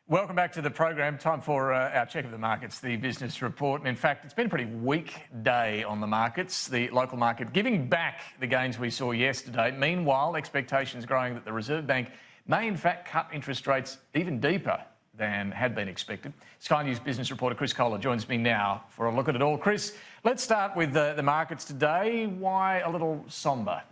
Welcome back to the program. Time for our check of the markets, the business report. And in fact, it's been a pretty weak day on the markets, the local market giving back the gains we saw yesterday. Meanwhile, expectations growing that the Reserve Bank may in fact cut interest rates even deeper than had been expected. Sky News business reporter Chris Kohler joins me now for a look at it all. Chris, let's start with the markets today. Why a little sombre?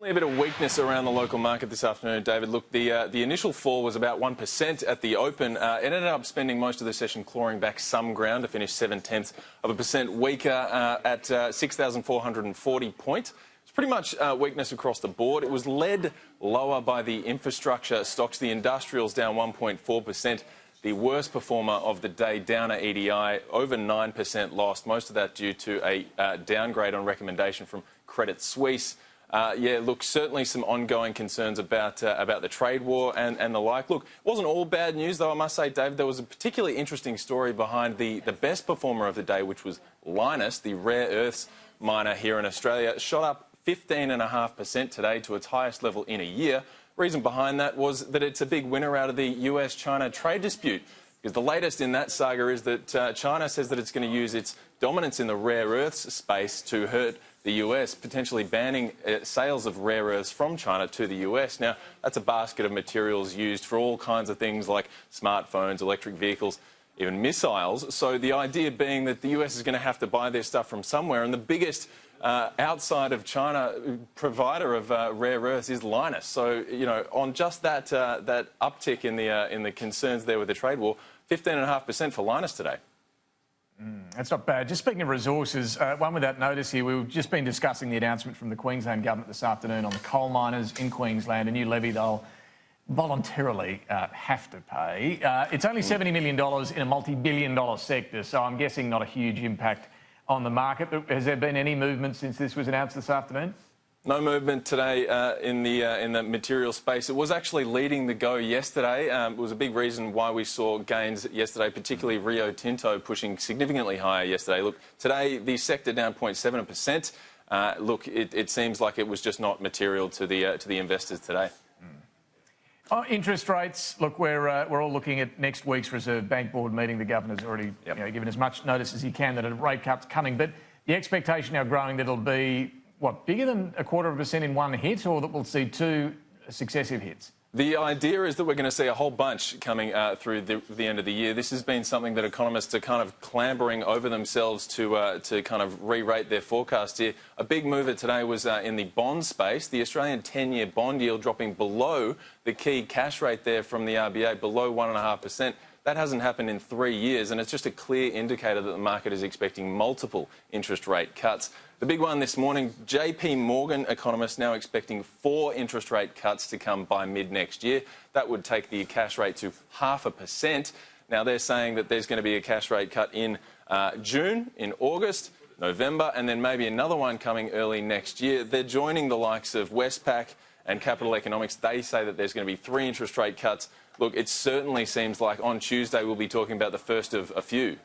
A bit of weakness around the local market this afternoon, David. Look, the initial fall was about 1% at the open. It ended up spending most of the session clawing back some ground to finish 0.7% weaker at 6,440 points. It's pretty much weakness across the board. It was led lower by the infrastructure stocks, the industrials down 1.4%. The worst performer of the day, Downer EDI, over 9% lost, most of that due to a downgrade on recommendation from Credit Suisse. Look, certainly some ongoing concerns about the trade war and the like. Look, it wasn't all bad news, though, I must say, David. There was a particularly interesting story behind the best performer of the day, which was Lynas, the rare earths miner here in Australia. It shot up 15.5% today to its highest level in a year. Reason behind that was that it's a big winner out of the US-China trade dispute. Because the latest in that saga is that China says that it's going to use its dominance in the rare earths space to hurt the US, potentially banning sales of rare earths from China to the US. Now, that's a basket of materials used for all kinds of things like smartphones, electric vehicles, even missiles. So the idea being that the US is going to have to buy their stuff from somewhere, and the biggest outside of China provider of rare earths is Lynas. So, you know, on just that uptick in the concerns there with the trade war, 15.5% for Lynas today. That's not bad. Just speaking of resources, one without notice here, we've just been discussing the announcement from the Queensland Government this afternoon on the coal miners in Queensland, a new levy they'll voluntarily have to pay. It's only $70 million in a multi-billion-dollar sector, so I'm guessing not a huge impact on the market. But has there been any movement since this was announced this afternoon? No movement today in the material space. It was actually leading the go yesterday. It was a big reason why we saw gains yesterday, particularly Rio Tinto pushing significantly higher yesterday. Look, today the sector down 0.7%. Look, it seems like it was just not material to the investors today. Oh, interest rates. Look, we're all looking at next week's Reserve Bank Board meeting. The governor's already given as much notice as he can that a rate cut's coming, but the expectation now growing that it'll be what, bigger than 0.25% in one hit, or that we'll see two successive hits? The idea is that we're going to see a whole bunch coming through the end of the year. This has been something that economists are kind of clambering over themselves to kind of re-rate their forecast here. A big mover today was in the bond space. The Australian 10-year bond yield dropping below the key cash rate there from the RBA, below 1.5%. That hasn't happened in 3 years, and it's just a clear indicator that the market is expecting multiple interest rate cuts. The big one this morning, JP Morgan economists now expecting 4 interest rate cuts to come by mid-next year. That would take the cash rate to 0.5%. Now, they're saying that there's going to be a cash rate cut in June, in August, November, and then maybe another one coming early next year. They're joining the likes of Westpac and Capital Economics. They say that there's going to be 3 interest rate cuts. Look, it certainly seems like on Tuesday we'll be talking about the first of a few.